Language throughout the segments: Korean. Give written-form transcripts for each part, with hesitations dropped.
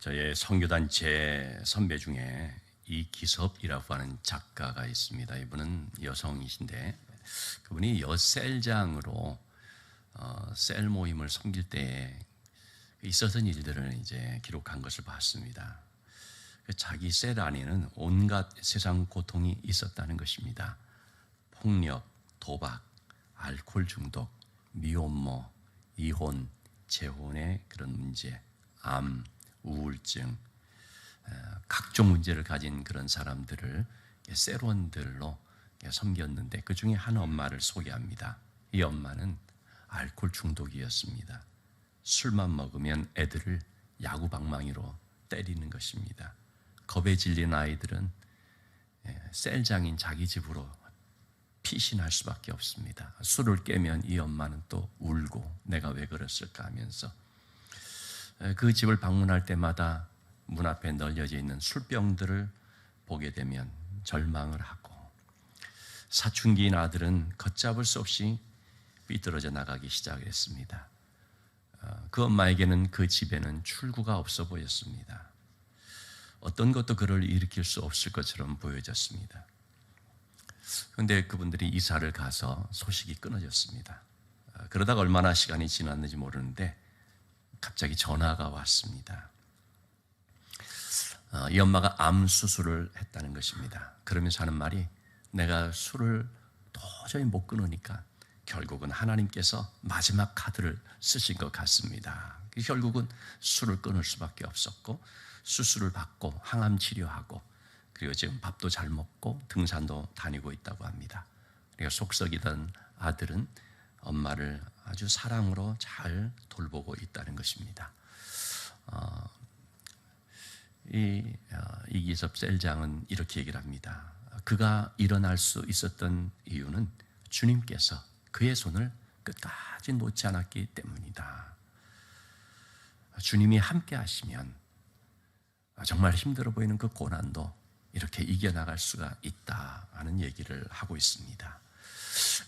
저의 선교단체 선배 중에 이기섭이라고 하는 작가가 있습니다. 이분은 여성이신데 그분이 여셀장으로 셀 모임을 섬길 때에 있었던 일들을 이제 기록한 것을 봤습니다. 자기 셀 안에는 온갖 세상 고통이 있었다는 것입니다. 폭력, 도박, 알코올 중독, 미혼모, 이혼, 재혼의 그런 문제, 암, 우울증, 각종 문제를 가진 그런 사람들을 셀원들로 섬겼는데 그 중에 한 엄마를 소개합니다. 이 엄마는 알코올 중독이었습니다. 술만 먹으면 애들을 야구방망이로 때리는 것입니다. 겁에 질린 아이들은 셀장인 자기 집으로 피신할 수밖에 없습니다. 술을 깨면 이 엄마는 또 울고 내가 왜 그랬을까 하면서 그 집을 방문할 때마다 문 앞에 널려져 있는 술병들을 보게 되면 절망을 하고, 사춘기인 아들은 걷잡을 수 없이 삐뚤어져 나가기 시작했습니다. 그 엄마에게는 그 집에는 출구가 없어 보였습니다. 어떤 것도 그를 일으킬 수 없을 것처럼 보여졌습니다. 그런데 그분들이 이사를 가서 소식이 끊어졌습니다. 그러다가 얼마나 시간이 지났는지 모르는데 갑자기 전화가 왔습니다. 이 엄마가 암 수술을 했다는 것입니다. 그러면서 하는 말이, 내가 술을 도저히 못 끊으니까 결국은 하나님께서 마지막 카드를 쓰신 것 같습니다. 결국은 술을 끊을 수밖에 없었고 수술을 받고 항암 치료하고 그리고 지금 밥도 잘 먹고 등산도 다니고 있다고 합니다. 그러니까 속썩이던 아들은 엄마를 아주 사랑으로 잘 돌보고 있다는 것입니다. 이기섭 셀장은 이렇게 얘기를 합니다. 그가 일어날 수 있었던 이유는 주님께서 그의 손을 끝까지 놓지 않았기 때문이다. 주님이 함께 하시면 정말 힘들어 보이는 그 고난도 이렇게 이겨나갈 수가 있다 하는 얘기를 하고 있습니다.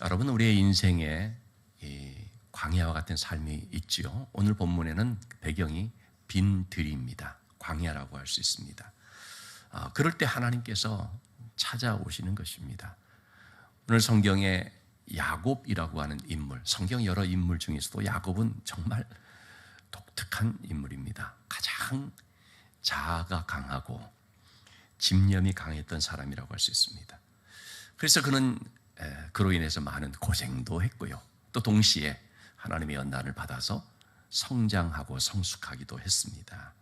여러분, 우리의 인생에 이 광야와 같은 삶이 있지요. 오늘 본문에는 배경이 빈 들입니다. 광야라고 할 수 있습니다. 그럴 때 하나님께서 찾아오시는 것입니다. 오늘 성경에 야곱이라고 하는 인물, 성경 여러 인물 중에서도 야곱은 정말 독특한 인물입니다. 가장 자아가 강하고 집념이 강했던 사람이라고 할 수 있습니다. 그래서 그는 그로 인해서 많은 고생도 했고요. 또 동시에 하나님의 연단을 받아서 성장하고 성숙하기도 했습니다.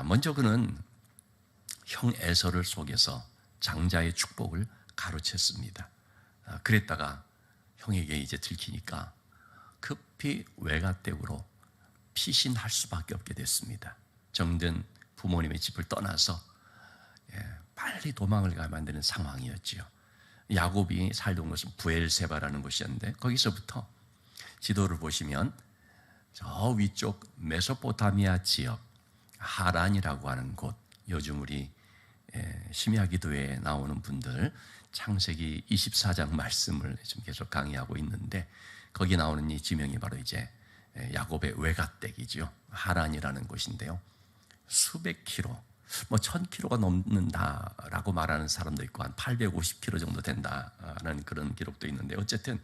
먼저 그는 형 에서를 속여서 장자의 축복을 가로챘습니다. 그랬다가 형에게 이제 들키니까 급히 외가댁으로 피신할 수밖에 없게 됐습니다. 정든 부모님의 집을 떠나서 빨리 도망을 가야 만드는 상황이었지요. 야곱이 살던 곳은 부엘세바라는 곳이었는데 거기서부터 지도를 보시면 저 위쪽 메소포타미아 지역 하란이라고 하는 곳, 요즘 우리 심야 기도에 나오는 분들 창세기 24장 말씀을 지금 계속 강의하고 있는데 거기 나오는 이 지명이 바로 이제 야곱의 외가댁이죠. 하란이라는 곳인데요. 수백 킬로, 1000킬로가 넘는다라고 말하는 사람도 있고 한 850킬로 정도 된다는 그런 기록도 있는데 어쨌든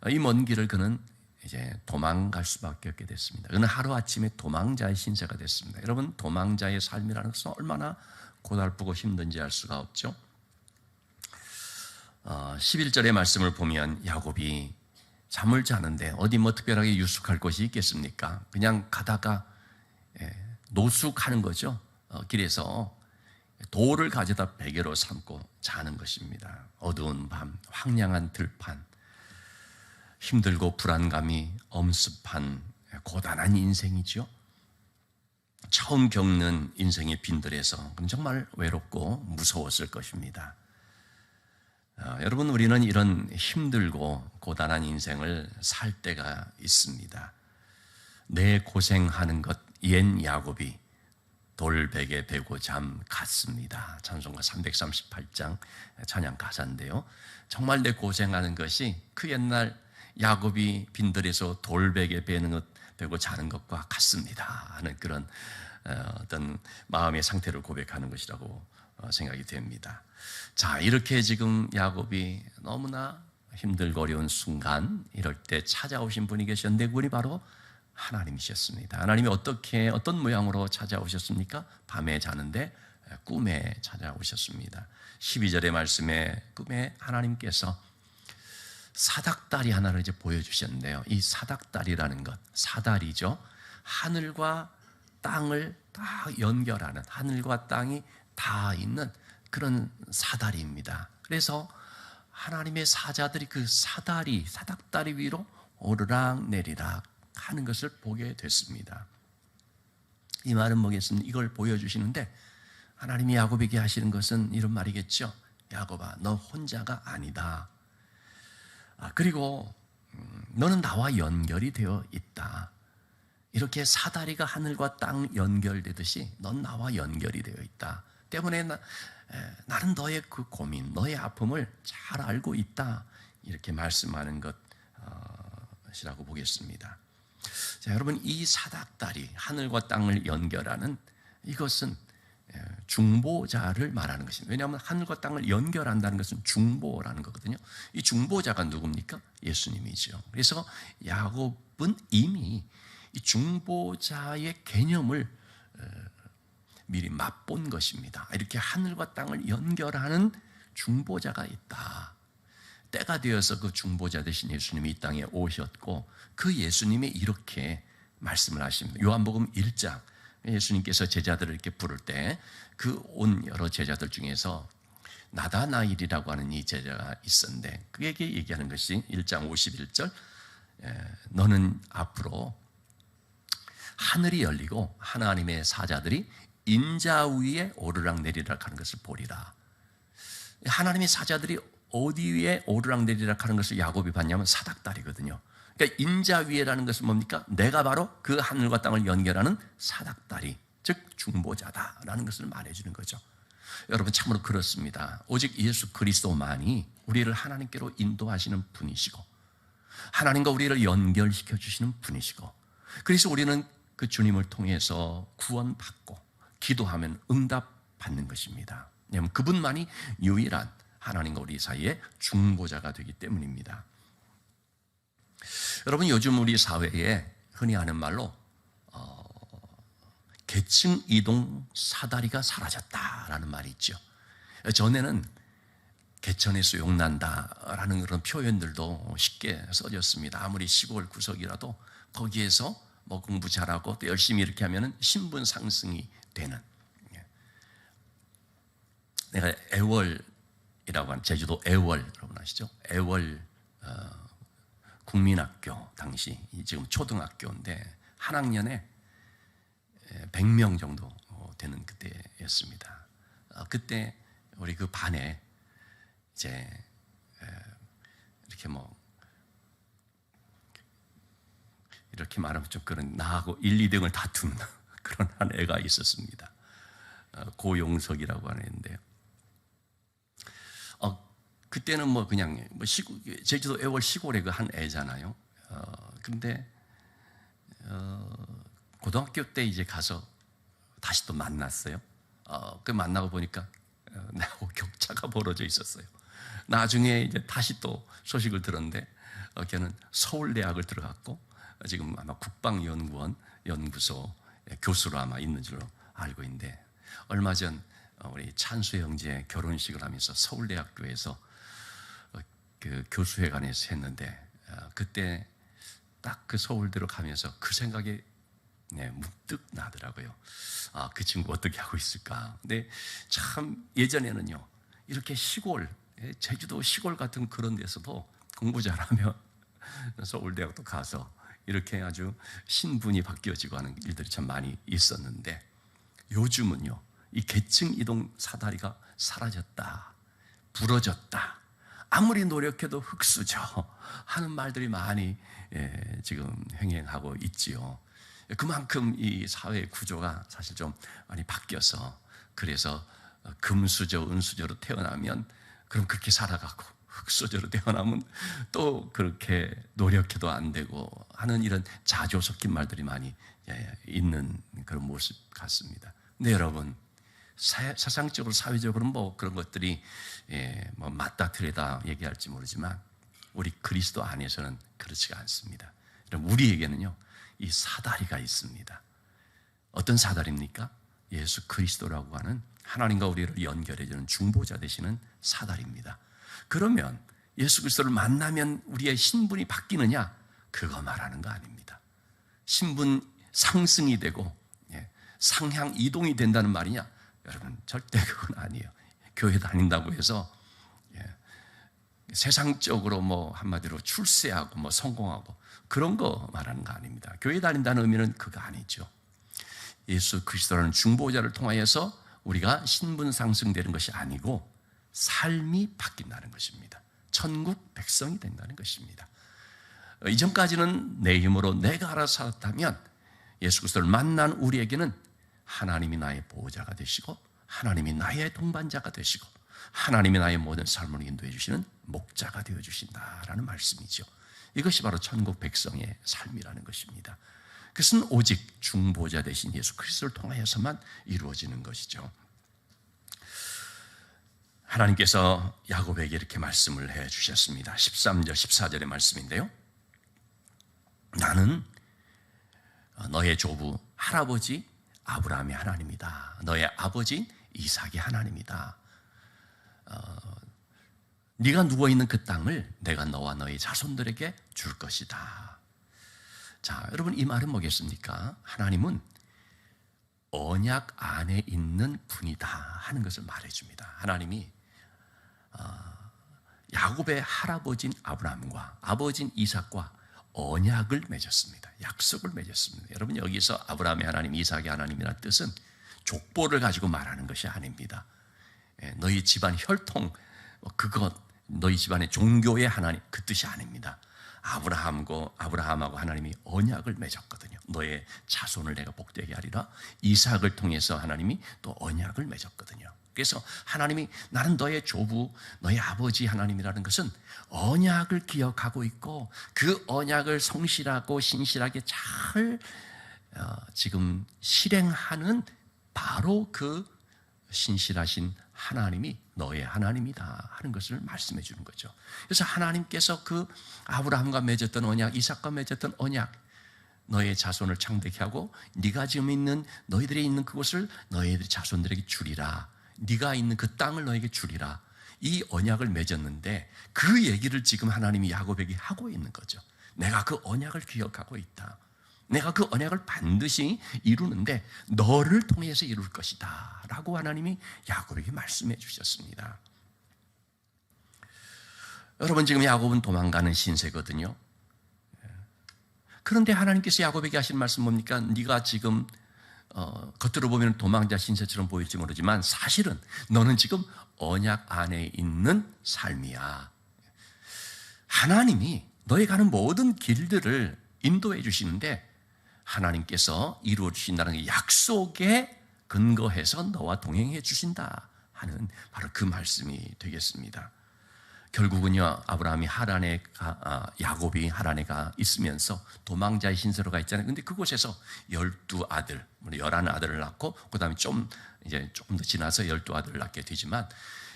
이 먼 길을 그는 이제 도망갈 수밖에 없게 됐습니다. 그는 하루아침에 도망자의 신세가 됐습니다. 여러분, 도망자의 삶이라는 것은 얼마나 고달프고 힘든지 알 수가 없죠. 11절의 말씀을 보면 야곱이 잠을 자는데 어디 특별하게 유숙할 곳이 있겠습니까? 그냥 가다가 노숙하는 거죠. 길에서 돌을 가져다 베개로 삼고 자는 것입니다. 어두운 밤, 황량한 들판, 힘들고 불안감이 엄습한 고단한 인생이죠. 처음 겪는 인생의 빈들에서 정말 외롭고 무서웠을 것입니다. 여러분, 우리는 이런 힘들고 고단한 인생을 살 때가 있습니다. 내 고생하는 것, 옛 야곱이 돌베개 베고 잠 갔습니다. 찬송가 338장 찬양 가사인데요. 정말 내 고생하는 것이 그 옛날 야곱이 빈들에서 돌베개 베고 자는 것과 같습니다 하는 그런 어떤 마음의 상태를 고백하는 것이라고 생각이 됩니다. 자, 이렇게 지금 야곱이 너무나 힘들고 어려운 순간 이럴 때 찾아오신 분이 계셨는데 그분이 바로 하나님이셨습니다. 하나님이 어떤 모양으로 찾아오셨습니까? 밤에 자는데 꿈에 찾아오셨습니다. 12절의 말씀에 꿈에 하나님께서 사닥다리 하나를 이제 보여주셨는데요. 이 사닥다리라는 것, 사다리죠. 하늘과 땅을 다 연결하는, 하늘과 땅이 다 있는 그런 사다리입니다. 그래서 하나님의 사자들이 그 사닥다리 위로 오르락 내리락 하는 것을 보게 됐습니다. 이 말은 뭐겠습니까? 이걸 보여주시는데 하나님이 야곱에게 하시는 것은 이런 말이겠죠. 야곱아, 너 혼자가 아니다. 그리고 너는 나와 연결이 되어 있다. 이렇게 사다리가 하늘과 땅 연결되듯이 넌 나와 연결이 되어 있다. 때문에 나는 너의 그 고민, 너의 아픔을 잘 알고 있다. 이렇게 말씀하는 것이라고 보겠습니다. 자, 여러분, 이 사닥다리, 하늘과 땅을 연결하는 이것은 중보자를 말하는 것입니다. 왜냐하면 하늘과 땅을 연결한다는 것은 중보라는 거거든요. 이 중보자가 누굽니까? 예수님이죠. 그래서 야곱은 이미 이 중보자의 개념을 미리 맛본 것입니다. 이렇게 하늘과 땅을 연결하는 중보자가 있다. 때가 되어서 그 중보자 되신 예수님이 이 땅에 오셨고 그 예수님이 이렇게 말씀을 하십니다. 요한복음 1장, 예수님께서 제자들을 이렇게 부를 때 그 온 여러 제자들 중에서 나다나일이라고 하는 이 제자가 있었는데 그에게 얘기하는 것이 1장 51절, 너는 앞으로 하늘이 열리고 하나님의 사자들이 인자 위에 오르락 내리락 하는 것을 보리라. 하나님의 사자들이 어디 위에 오르락 내리락 하는 것을 야곱이 봤냐면 사닥다리거든요. 그러니까 인자 위에라는 것은 뭡니까? 내가 바로 그 하늘과 땅을 연결하는 사닥다리, 즉 중보자다라는 것을 말해주는 거죠. 여러분, 참으로 그렇습니다. 오직 예수 그리스도만이 우리를 하나님께로 인도하시는 분이시고 하나님과 우리를 연결시켜 주시는 분이시고, 그래서 우리는 그 주님을 통해서 구원받고 기도하면 응답받는 것입니다. 왜냐하면 그분만이 유일한 하나님과 우리 사이의 중보자가 되기 때문입니다. 여러분, 요즘 우리 사회에 흔히 하는 말로 계층 이동 사다리가 사라졌다라는 말이 있죠. 전에는 개천에서 용난다라는 그런 표현들도 쉽게 써졌습니다. 아무리 시골 구석이라도 거기에서 뭐 공부 잘하고 또 열심히 이렇게 하면은 신분 상승이 되는. 내가 애월이라고 하는, 제주도 애월 여러분 아시죠? 애월 국민학교, 당시 지금 초등학교인데 한 학년에 100명 정도 되는 그때였습니다. 그때 우리 그 반에 이제 이렇게 뭐 이렇게 말하면 좀 그런, 나하고 1, 2등을 다툰 그런 한 애가 있었습니다. 고용석이라고 하는 애인데요. 그때는 뭐 그냥 뭐 제주도 애월 시골의 그 한 애잖아요. 그런데 고등학교 때 이제 가서 다시 또 만났어요. 그 만나고 보니까 나하고 격차가 벌어져 있었어요. 나중에 이제 다시 또 소식을 들었는데 걔는 서울대학을 들어갔고 지금 아마 국방연구원 연구소 교수로 아마 있는 줄로 알고 있는데, 얼마 전 우리 찬수 형제 결혼식을 하면서 서울대학교에서 그 교수회관에서 했는데 그때 딱 그 서울대로 가면서 그 생각이 문득 나더라고요. 그 친구 어떻게 하고 있을까? 근데 참 예전에는요, 이렇게 시골, 제주도 시골 같은 그런 데서도 공부 잘하면 서울대학도 가서 이렇게 아주 신분이 바뀌어지고 하는 일들이 참 많이 있었는데, 요즘은요, 이 계층 이동 사다리가 사라졌다, 부러졌다, 아무리 노력해도 흙수저 하는 말들이 많이 지금 횡행하고 있지요. 그만큼 이 사회 구조가 사실 좀 많이 바뀌어서, 그래서 금수저, 은수저로 태어나면 그럼 그렇게 살아가고, 흙수저로 태어나면 또 그렇게 노력해도 안 되고 하는 이런 자조 섞인 말들이 많이 있는 그런 모습 같습니다. 근데 여러분, 사상적으로 사회적으로 뭐 그런 것들이 뭐 맞다 틀리다 얘기할지 모르지만 우리 그리스도 안에서는 그렇지가 않습니다. 우리에게는요 이 사다리가 있습니다. 어떤 사다리입니까? 예수 그리스도라고 하는 하나님과 우리를 연결해주는 중보자 되시는 사다리입니다. 그러면 예수 그리스도를 만나면 우리의 신분이 바뀌느냐? 그거 말하는 거 아닙니다. 신분 상승이 되고 상향 이동이 된다는 말이냐? 여러분 절대 그건 아니에요. 교회 다닌다고 해서 세상적으로 뭐 한마디로 출세하고 뭐 성공하고 그런 거 말하는 거 아닙니다. 교회 다닌다는 의미는 그거 아니죠. 예수 그리스도라는 중보자를 통하여서 우리가 신분 상승되는 것이 아니고 삶이 바뀐다는 것입니다. 천국 백성이 된다는 것입니다. 이전까지는 내 힘으로 내가 알아서 살았다면 예수 그리스도를 만난 우리에게는 하나님이 나의 보호자가 되시고 하나님이 나의 동반자가 되시고 하나님이 나의 모든 삶을 인도해 주시는 목자가 되어 주신다라는 말씀이죠. 이것이 바로 천국 백성의 삶이라는 것입니다. 그것은 오직 중보자 되신 예수 그리스도를 통하여서만 이루어지는 것이죠. 하나님께서 야곱에게 이렇게 말씀을 해 주셨습니다. 13절 14절의 말씀인데요. 나는 너의 조부 할아버지 아브라함의 하나님이다. 너의 아버지인 이삭의 하나님이다. 네가 누워있는 그 땅을 내가 너와 너의 자손들에게 줄 것이다. 자, 여러분 이 말은 뭐겠습니까? 하나님은 언약 안에 있는 분이다 하는 것을 말해줍니다. 하나님이 야곱의 할아버지인 아브라함과 아버지인 이삭과 언약을 맺었습니다. 약속을 맺었습니다. 여러분 여기서 아브라함의 하나님, 이삭의 하나님이라는 뜻은 족보를 가지고 말하는 것이 아닙니다. 너희 집안 혈통, 그것, 너희 집안의 종교의 하나님, 그 뜻이 아닙니다. 아브라함하고 하나님이 언약을 맺었거든요. 너의 자손을 내가 복되게 하리라. 이삭을 통해서 하나님이 또 언약을 맺었거든요. 그래서 하나님이 나는 너의 조부, 너의 아버지 하나님이라는 것은 언약을 기억하고 있고 그 언약을 성실하고 신실하게 잘 지금 실행하는 바로 그 신실하신 하나님이 너의 하나님이다 하는 것을 말씀해 주는 거죠. 그래서 하나님께서 그 아브라함과 맺었던 언약, 이삭과 맺었던 언약, 너의 자손을 창대케 하고 네가 지금 있는 너희들이 있는 그곳을 너희들의 자손들에게 주리라. 네가 있는 그 땅을 너에게 주리라. 이 언약을 맺었는데 그 얘기를 지금 하나님이 야곱에게 하고 있는 거죠. 내가 그 언약을 기억하고 있다. 내가 그 언약을 반드시 이루는데 너를 통해서 이룰 것이다 라고 하나님이 야곱에게 말씀해 주셨습니다. 여러분 지금 야곱은 도망가는 신세거든요. 그런데 하나님께서 야곱에게 하신 말씀 뭡니까? 네가 지금 겉으로 보면 도망자 신세처럼 보일지 모르지만 사실은 너는 지금 언약 안에 있는 삶이야. 하나님이 너희 가는 모든 길들을 인도해 주시는데 하나님께서 이루어 주신다는 약속에 근거해서 너와 동행해 주신다 하는 바로 그 말씀이 되겠습니다. 결국은요 아브라함이 야곱이 하란에 가 있으면서 도망자의 신세로 가 있잖아요. 근데 그곳에서 12아들, 11아들을 낳고 그 다음에 조금 더 지나서 12아들을 낳게 되지만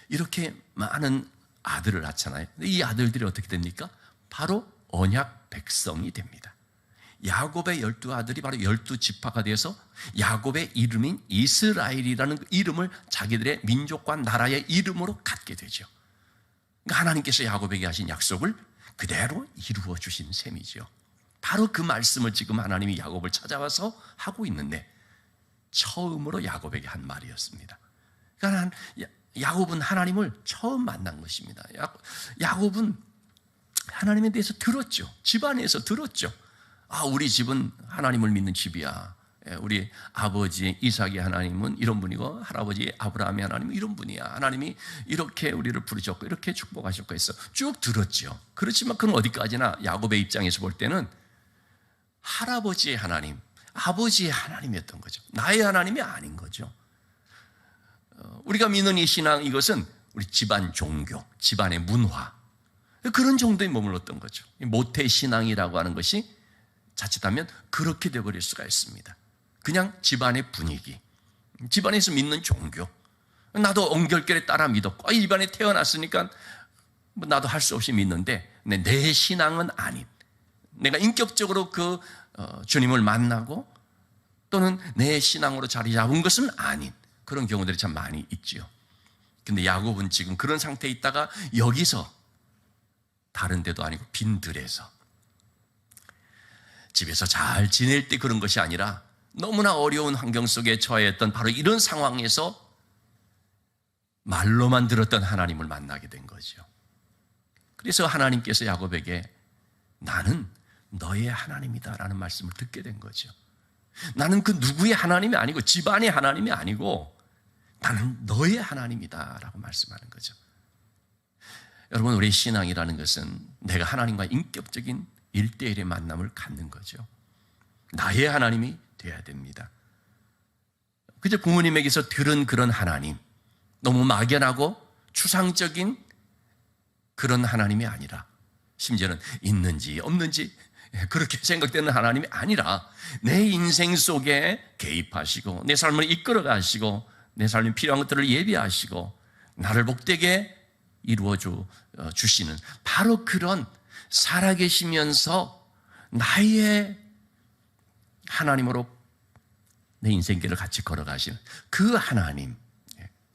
이렇게 많은 아들을 낳잖아요. 이 아들들이 어떻게 됩니까? 바로 언약 백성이 됩니다. 야곱의 12아들이 바로 12지파가 되어서 야곱의 이름인 이스라엘이라는 이름을 자기들의 민족과 나라의 이름으로 갖게 되죠. 그러니까 하나님께서 야곱에게 하신 약속을 그대로 이루어 주신 셈이죠. 바로 그 말씀을 지금 하나님이 야곱을 찾아와서 하고 있는데 처음으로 야곱에게 한 말이었습니다. 그러니까 야곱은 하나님을 처음 만난 것입니다. 야곱은 하나님에 대해서 들었죠. 집안에서 들었죠. 우리 집은 하나님을 믿는 집이야. 우리 아버지 이삭의 하나님은 이런 분이고 할아버지 아브라함의 하나님은 이런 분이야. 하나님이 이렇게 우리를 부르셨고 이렇게 축복하셨고 해서 쭉 들었죠. 그렇지만 그건 어디까지나 야곱의 입장에서 볼 때는 할아버지의 하나님, 아버지의 하나님이었던 거죠. 나의 하나님이 아닌 거죠. 우리가 믿는 이 신앙, 이것은 우리 집안 종교, 집안의 문화, 그런 정도에 머물렀던 거죠. 모태신앙이라고 하는 것이 자칫하면 그렇게 되어버릴 수가 있습니다. 그냥 집안의 분위기, 집안에서 믿는 종교, 나도 엉결결에 따라 믿었고 이 집안에 태어났으니까 나도 할 수 없이 믿는데 내 신앙은 아닌, 내가 인격적으로 그 주님을 만나고 또는 내 신앙으로 자리 잡은 것은 아닌 그런 경우들이 참 많이 있죠. 근데 야곱은 지금 그런 상태에 있다가 여기서 다른 데도 아니고 빈들에서 집에서 잘 지낼 때 그런 것이 아니라 너무나 어려운 환경 속에 처했던 바로 이런 상황에서 말로만 들었던 하나님을 만나게 된 거죠. 그래서 하나님께서 야곱에게 나는 너의 하나님이다 라는 말씀을 듣게 된 거죠. 나는 그 누구의 하나님이 아니고 집안의 하나님이 아니고 나는 너의 하나님이다 라고 말씀하는 거죠. 여러분, 우리의 신앙이라는 것은 내가 하나님과 인격적인 1대1의 만남을 갖는 거죠. 나의 하나님이 되어야 됩니다. 그저 부모님에게서 들은 그런 하나님, 너무 막연하고 추상적인 그런 하나님이 아니라 심지어는 있는지 없는지 그렇게 생각되는 하나님이 아니라 내 인생 속에 개입하시고 내 삶을 이끌어 가시고 내 삶에 필요한 것들을 예비하시고 나를 복되게 이루어 주시는 바로 그런 살아계시면서 나의 하나님으로 내 인생길을 같이 걸어가시는 그 하나님,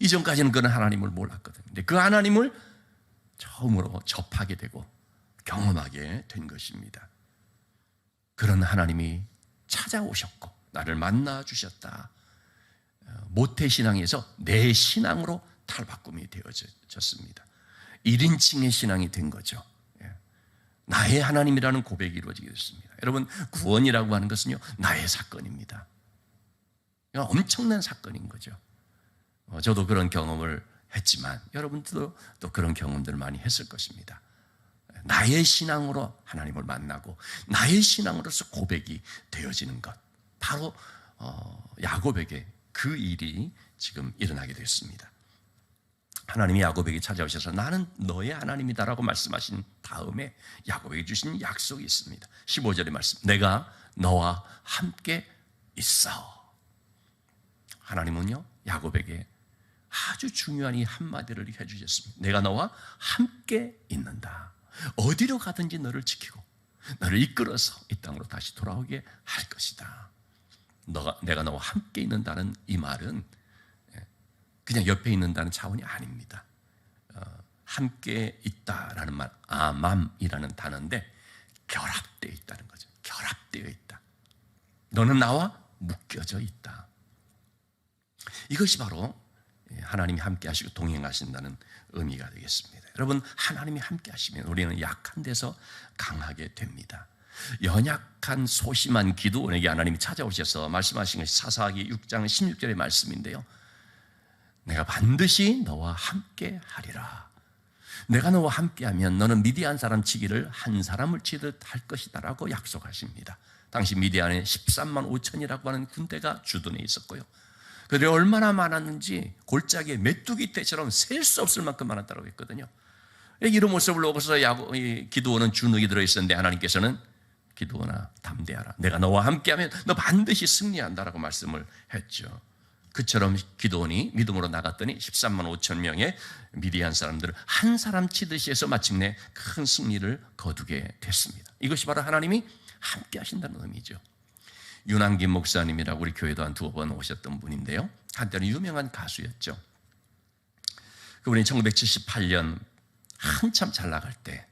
이전까지는 그런 하나님을 몰랐거든요. 근데 그 하나님을 처음으로 접하게 되고 경험하게 된 것입니다. 그런 하나님이 찾아오셨고 나를 만나 주셨다. 모태신앙에서 내 신앙으로 탈바꿈이 되어졌습니다. 1인칭의 신앙이 된 거죠. 나의 하나님이라는 고백이 이루어지게 됐습니다. 여러분, 구원이라고 하는 것은요, 나의 사건입니다. 엄청난 사건인 거죠. 저도 그런 경험을 했지만 여러분들도 또 그런 경험들을 많이 했을 것입니다. 나의 신앙으로 하나님을 만나고 나의 신앙으로서 고백이 되어지는 것, 바로 야곱에게 그 일이 지금 일어나게 됐습니다. 하나님이 야곱에게 찾아오셔서 나는 너의 하나님이다라고 말씀하신 다음에 야곱에게 주신 약속이 있습니다. 15절의 말씀, 내가 너와 함께 있어. 하나님은요, 야곱에게 아주 중요한 이 한마디를 해주셨습니다. 내가 너와 함께 있는다. 어디로 가든지 너를 지키고 너를 이끌어서 이 땅으로 다시 돌아오게 할 것이다. 내가 너와 함께 있는다는 이 말은 그냥 옆에 있는다는 차원이 아닙니다. 함께 있다라는 말, 아맘이라는 단어인데 결합되어 있다는 거죠. 결합되어 있다. 너는 나와 묶여져 있다. 이것이 바로 하나님이 함께 하시고 동행하신다는 의미가 되겠습니다. 여러분, 하나님이 함께 하시면 우리는 약한 데서 강하게 됩니다. 연약한 소심한 기도원에게 하나님이 찾아오셔서 말씀하신 것이 사사기 6장 16절의 말씀인데요. 내가 반드시 너와 함께 하리라. 내가 너와 함께하면 너는 미디안 사람 치기를 한 사람을 치듯 할 것이다 라고 약속하십니다. 당시 미디안에 13만 5천이라고 하는 군대가 주둔해 있었고요. 그들이 얼마나 많았는지 골짜기에 메뚜기 떼처럼 셀 수 없을 만큼 많았다고 했거든요. 이런 모습을 보고서 기드온은 주눅이 들어있었는데 하나님께서는 기드온아 담대하라. 내가 너와 함께하면 너 반드시 승리한다라고 말씀을 했죠. 그처럼 기드온이 믿음으로 나갔더니 13만 5천 명의 미디안 사람들을 한 사람 치듯이 해서 마침내 큰 승리를 거두게 됐습니다. 이것이 바로 하나님이 함께 하신다는 의미죠. 윤한김 목사님이라고 우리 교회도 한 2번 오셨던 분인데요. 한때는 유명한 가수였죠. 그분이 1978년 한참 잘 나갈 때,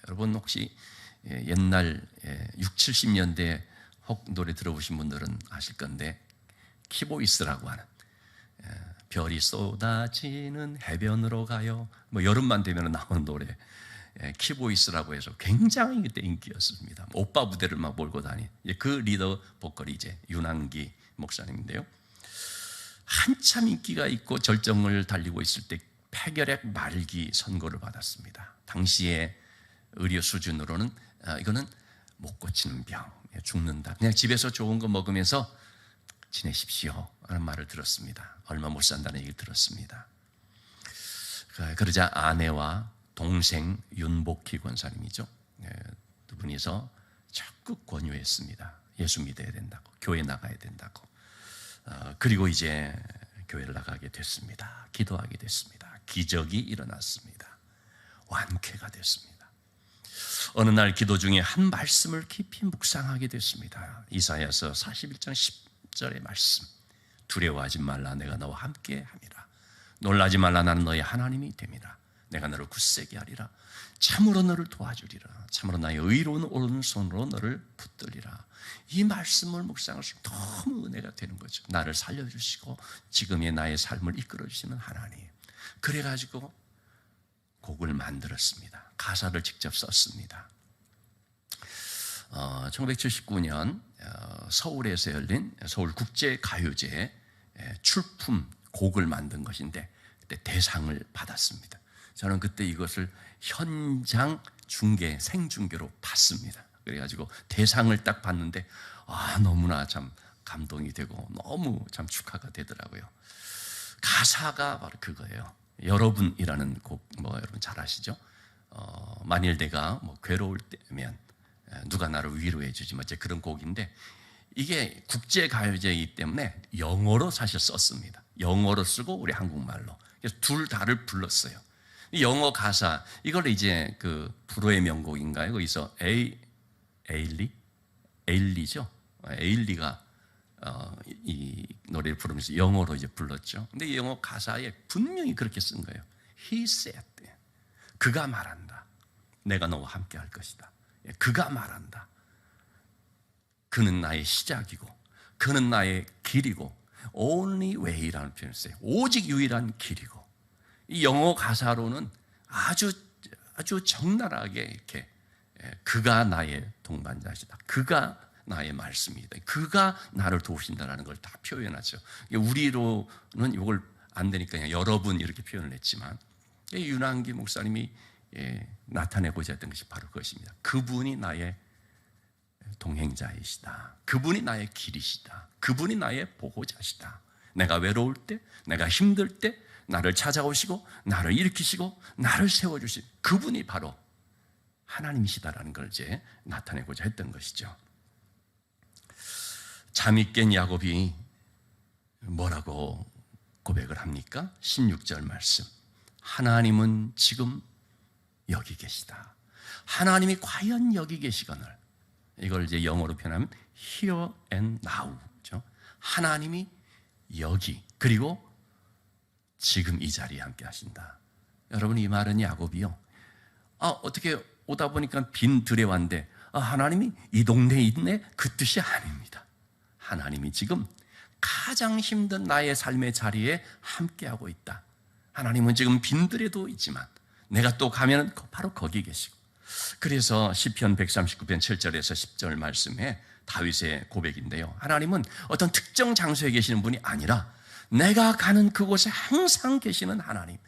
여러분 혹시 옛날 60, 70년대 혹 노래 들어보신 분들은 아실 건데 키보이스라고 하는 별이 쏟아지는 해변으로 가요. 뭐 여름만 되면 나오는 노래 키보이스라고 해서 굉장히 그때 인기였습니다. 오빠 부대를 막 몰고 다닌 그 리더 보컬이 이제 윤한기 목사님인데요. 한참 인기가 있고 절정을 달리고 있을 때 폐결핵 말기 선고를 받았습니다. 당시의 의료 수준으로는 이거는 못 고치는 병, 죽는다. 그냥 집에서 좋은 거 먹으면서 지내십시오 하는 말을 들었습니다. 얼마 못 산다는 얘기를 들었습니다. 그러자 아내와 동생 윤복희 권사님이죠. 두 분이서 적극 권유했습니다. 예수 믿어야 된다고, 교회 나가야 된다고. 그리고 이제 교회를 나가게 됐습니다. 기도하게 됐습니다. 기적이 일어났습니다. 완쾌가 됐습니다. 어느 날 기도 중에 한 말씀을 깊이 묵상하게 됐습니다. 이사야서 41장 10절의 말씀. 두려워하지 말라, 내가 너와 함께 함이라. 놀라지 말라, 나는 너의 하나님이 됨이라. 내가 너를 굳세게 하리라. 참으로 너를 도와주리라. 참으로 나의 의로운 오른손으로 너를 붙들리라. 이 말씀을 묵상할수록 너무 은혜가 되는 거죠. 나를 살려주시고 지금의 나의 삶을 이끌어주시는 하나님. 그래가지고 곡을 만들었습니다. 가사를 직접 썼습니다. 1979년 서울에서 열린 서울국제가요제 출품 곡을 만든 것인데 그때 대상을 받았습니다. 저는 그때 이것을 현장 중계, 생중계로 봤습니다. 그래가지고 대상을 딱 봤는데 너무나 참 감동이 되고 너무 참 축하가 되더라고요. 가사가 바로 그거예요. 여러분이라는 곡, 여러분 잘 아시죠? 만일 내가 괴로울 때면 누가 나를 위로해 주지, 이제 그런 곡인데 이게 국제가요제이기 때문에 영어로 사실 썼습니다. 영어로 쓰고 우리 한국말로. 그래서 둘 다를 불렀어요. 영어 가사, 이걸 이제 그 불어의 명곡인가요? 거기서 에일리죠? 에일리가 이 노래를 부르면서 영어로 이제 불렀죠. 근데 이 영어 가사에 분명히 그렇게 쓴 거예요. He said. 그가 말한다. 내가 너와 함께 할 것이다. 그가 말한다. 그는 나의 시작이고, 그는 나의 길이고, only way라는 표현을 써요. 오직 유일한 길이고. 이 영어 가사로는 아주 적나라하게 이렇게 그가 나의 동반자시다. 그가 나의 말씀이다. 그가 나를 도우신다라는 걸 다 표현하죠. 우리로는 이걸 안 되니까 그냥 여러분 이렇게 표현을 했지만 윤한기 목사님이 나타내고자 했던 것이 바로 그것입니다. 그분이 나의 동행자이시다. 그분이 나의 길이시다. 그분이 나의 보호자시다. 내가 외로울 때, 내가 힘들 때 나를 찾아오시고 나를 일으키시고 나를 세워주신 그분이 바로 하나님이시다라는 걸 이제 나타내고자 했던 것이죠. 잠이 깬 야곱이 뭐라고 고백을 합니까? 16절 말씀. 하나님은 지금 여기 계시다. 하나님이 과연 여기 계시거늘. 이걸 이제 영어로 표현하면 here and now죠. 하나님이 여기, 그리고 지금 이 자리에 함께 하신다. 여러분, 이 말은 야곱이요, 어떻게 오다 보니까 빈 들에 왔는데 하나님이 이 동네에 있네, 그 뜻이 아닙니다. 하나님이 지금 가장 힘든 나의 삶의 자리에 함께하고 있다. 하나님은 지금 빈들에도 있지만 내가 또 가면 바로 거기 계시고. 그래서 시편 139편 7절에서 10절 말씀에 다윗의 고백인데요, 하나님은 어떤 특정 장소에 계시는 분이 아니라 내가 가는 그곳에 항상 계시는 하나님.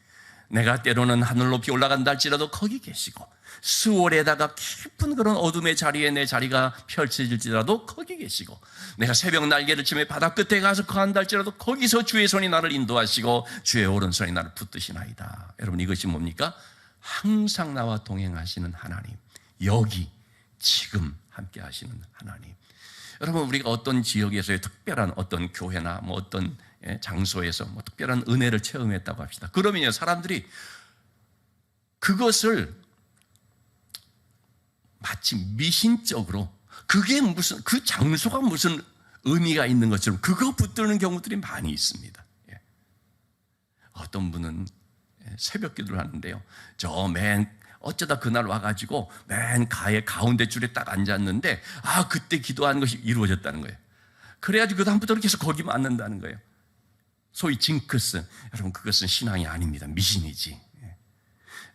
내가 때로는 하늘 높이 올라간다 할지라도 거기 계시고, 수월에다가 깊은 그런 어둠의 자리에 내 자리가 펼쳐질지라도 거기 계시고, 내가 새벽 날개를 치며 바다 끝에 가서 거한다 할지라도 거기서 주의 손이 나를 인도하시고 주의 오른손이 나를 붙드시나이다. 여러분, 이것이 뭡니까? 항상 나와 동행하시는 하나님, 여기 지금 함께 하시는 하나님. 여러분, 우리가 어떤 지역에서의 특별한 어떤 교회나 어떤 장소에서 특별한 은혜를 체험했다고 합시다. 그러면요, 사람들이 그것을 마치 미신적으로 그게 무슨, 그 장소가 무슨 의미가 있는 것처럼 그거 붙드는 경우들이 많이 있습니다. 어떤 분은 새벽 기도를 하는데요, 어쩌다 그날 와가지고 맨 가운데 줄에 딱 앉았는데 그때 기도한 것이 이루어졌다는 거예요. 그래가지고 그 다음부터 계속 거기만 앉는다는 거예요. 소위 징크스. 여러분, 그것은 신앙이 아닙니다. 미신이지.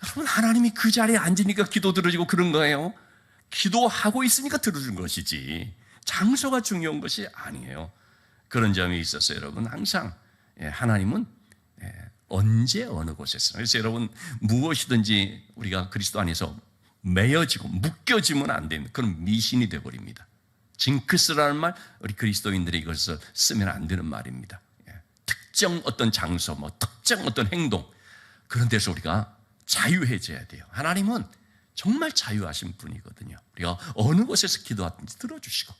여러분, 하나님이 그 자리에 앉으니까 기도 들어지고 그런 거예요. 기도하고 있으니까 들어준 것이지 장소가 중요한 것이 아니에요. 그런 점이 있어서 여러분, 항상 하나님은 언제 어느 곳에서, 그래서 여러분, 무엇이든지 우리가 그리스도 안에서 매여지고 묶여지면 안 되는 그런 미신이 되어버립니다. 징크스라는 말, 우리 그리스도인들이 이것을 쓰면 안 되는 말입니다. 특정 어떤 장소, 특정 어떤 행동, 그런 데서 우리가 자유해져야 돼요. 하나님은 정말 자유하신 분이거든요. 우리가 어느 곳에서 기도하든지 들어주시고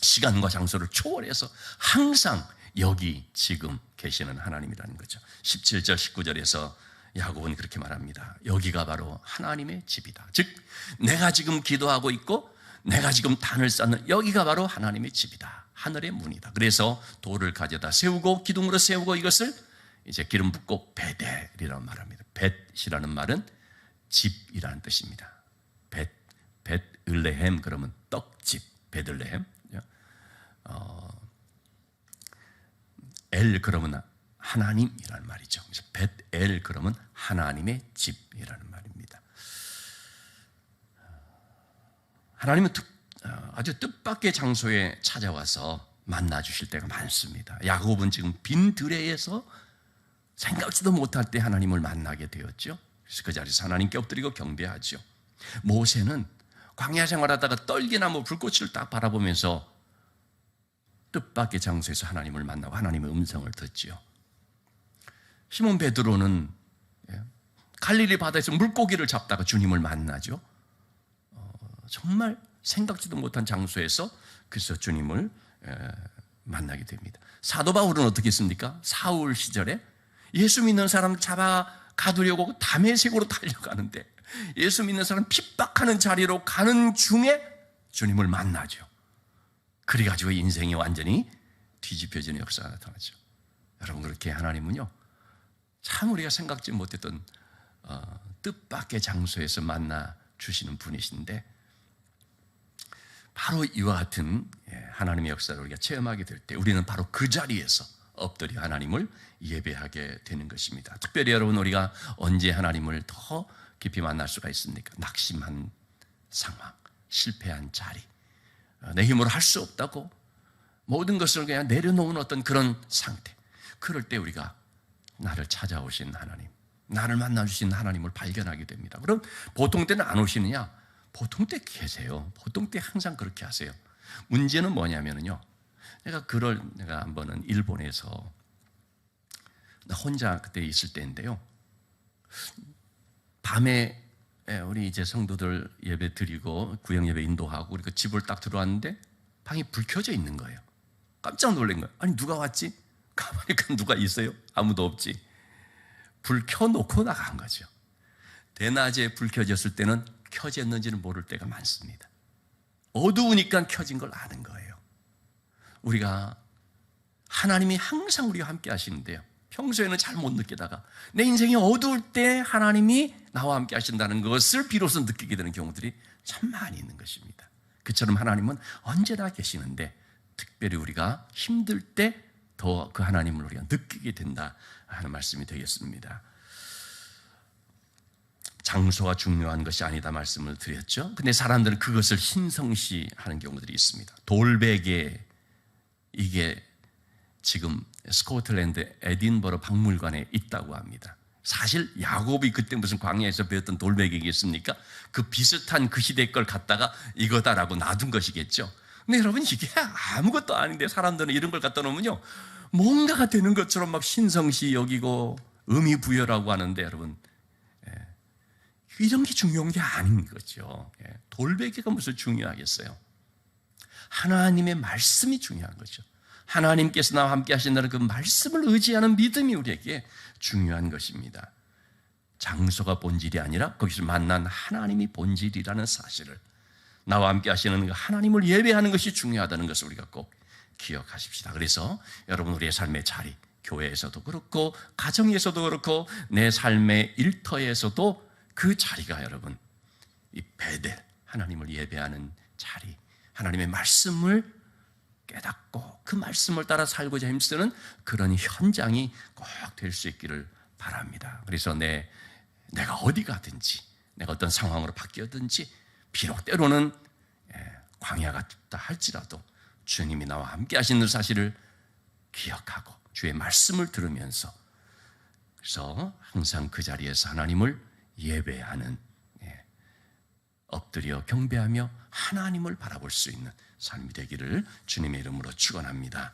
시간과 장소를 초월해서 항상 여기 지금 계시는 하나님이라는 거죠. 17절 19절에서 야곱은 그렇게 말합니다. 여기가 바로 하나님의 집이다. 즉 내가 지금 기도하고 있고 내가 지금 단을 쌓는 여기가 바로 하나님의 집이다. 하늘의 문이다. 그래서 돌을 가져다 세우고 기둥으로 세우고 이것을 이제 기름 붓고 베델이라고 말합니다. 벳이라는 말은 집이라는 뜻입니다. 벳을레헴 그러면 떡집, 베들레헴. 엘 그러면 하나님이라는 말이죠. 그래서 벳엘 그러면 하나님의 집이라는 말입니다. 하나님은 아주 뜻밖의 장소에 찾아와서 만나 주실 때가 많습니다. 야곱은 지금 빈 들에에서 생각지도 못할 때 하나님을 만나게 되었죠. 그래서 그 자리에서 하나님께 엎드리고 경배하죠. 모세는 광야 생활하다가 떨기나무 불꽃을 딱 바라보면서 뜻밖의 장소에서 하나님을 만나고 하나님의 음성을 듣지요. 시몬 베드로는 갈릴리 바다에서 물고기를 잡다가 주님을 만나죠. 정말 생각지도 못한 장소에서 그래서 주님을 만나게 됩니다. 사도 바울은 어떻게 했습니까? 사울 시절에 예수 믿는 사람 잡아 가두려고 다메섹으로 달려가는데 예수 믿는 사람 핍박하는 자리로 가는 중에 주님을 만나죠. 그래가지고 인생이 완전히 뒤집혀지는 역사가 나타나죠. 여러분 그렇게 하나님은요 참 우리가 생각지 못했던 뜻밖의 장소에서 만나 주시는 분이신데 바로 이와 같은 하나님의 역사를 우리가 체험하게 될 때 우리는 바로 그 자리에서 엎드려 하나님을 예배하게 되는 것입니다. 특별히 여러분 우리가 언제 하나님을 더 깊이 만날 수가 있습니까? 낙심한 상황, 실패한 자리, 내 힘으로 할 수 없다고 모든 것을 그냥 내려놓은 어떤 그런 상태, 그럴 때 우리가 나를 찾아오신 하나님, 나를 만나주신 하나님을 발견하게 됩니다. 그럼 보통 때는 안 오시느냐? 보통 때 계세요. 보통 때 항상 그렇게 하세요. 문제는 뭐냐면요, 내가 한 번은 일본에서 나 혼자 그때 있을 때인데요, 밤에 우리 이제 성도들 예배 드리고 구역 예배 인도하고 우리 그 집을 딱 들어왔는데 방이 불 켜져 있는 거예요. 깜짝 놀란 거예요. 아니 누가 왔지? 가보니까 누가 있어요? 아무도 없지. 불 켜놓고 나간 거죠. 대낮에 불 켜졌을 때는 켜졌는지는 모를 때가 많습니다. 어두우니까 켜진 걸 아는 거예요. 우리가 하나님이 항상 우리와 함께 하시는데요, 평소에는 잘 못 느끼다가 내 인생이 어두울 때 하나님이 나와 함께 하신다는 것을 비로소 느끼게 되는 경우들이 참 많이 있는 것입니다. 그처럼 하나님은 언제나 계시는데 특별히 우리가 힘들 때 더 그 하나님을 우리가 느끼게 된다 하는 말씀이 되겠습니다. 장소가 중요한 것이 아니다 말씀을 드렸죠. 근데 사람들은 그것을 신성시하는 경우들이 있습니다. 돌베개, 이게 지금 스코틀랜드 에딘버러 박물관에 있다고 합니다. 사실 야곱이 그때 무슨 광야에서 배웠던 돌베개겠습니까? 그 비슷한 그 시대 걸 갖다가 이거다라고 놔둔 것이겠죠. 근데 여러분 이게 아무것도 아닌데 사람들은 이런 걸 갖다 놓으면요 뭔가가 되는 것처럼 막 신성시 여기고 의미 부여라고 하는데 여러분 이런 게 중요한 게 아닌 거죠. 돌베개가 무슨 중요하겠어요? 하나님의 말씀이 중요한 거죠. 하나님께서 나와 함께 하신다는 그 말씀을 의지하는 믿음이 우리에게 중요한 것입니다. 장소가 본질이 아니라 거기서 만난 하나님이 본질이라는 사실을, 나와 함께 하시는 하나님을 예배하는 것이 중요하다는 것을 우리가 꼭 기억하십시다. 그래서 여러분 우리의 삶의 자리, 교회에서도 그렇고 가정에서도 그렇고 내 삶의 일터에서도 그 자리가 여러분 이 베델, 하나님을 예배하는 자리, 하나님의 말씀을 깨닫고 그 말씀을 따라 살고자 힘쓰는 그런 현장이 꼭 될 수 있기를 바랍니다. 그래서 내가 어디 가든지, 내가 어떤 상황으로 바뀌었든지, 비록 때로는 광야 같다 할지라도 주님이 나와 함께 하시는 사실을 기억하고 주의 말씀을 들으면서, 그래서 항상 그 자리에서 하나님을 예배하는, 엎드려 경배하며 하나님을 바라볼 수 있는 삶이 되기를 주님의 이름으로 축원합니다.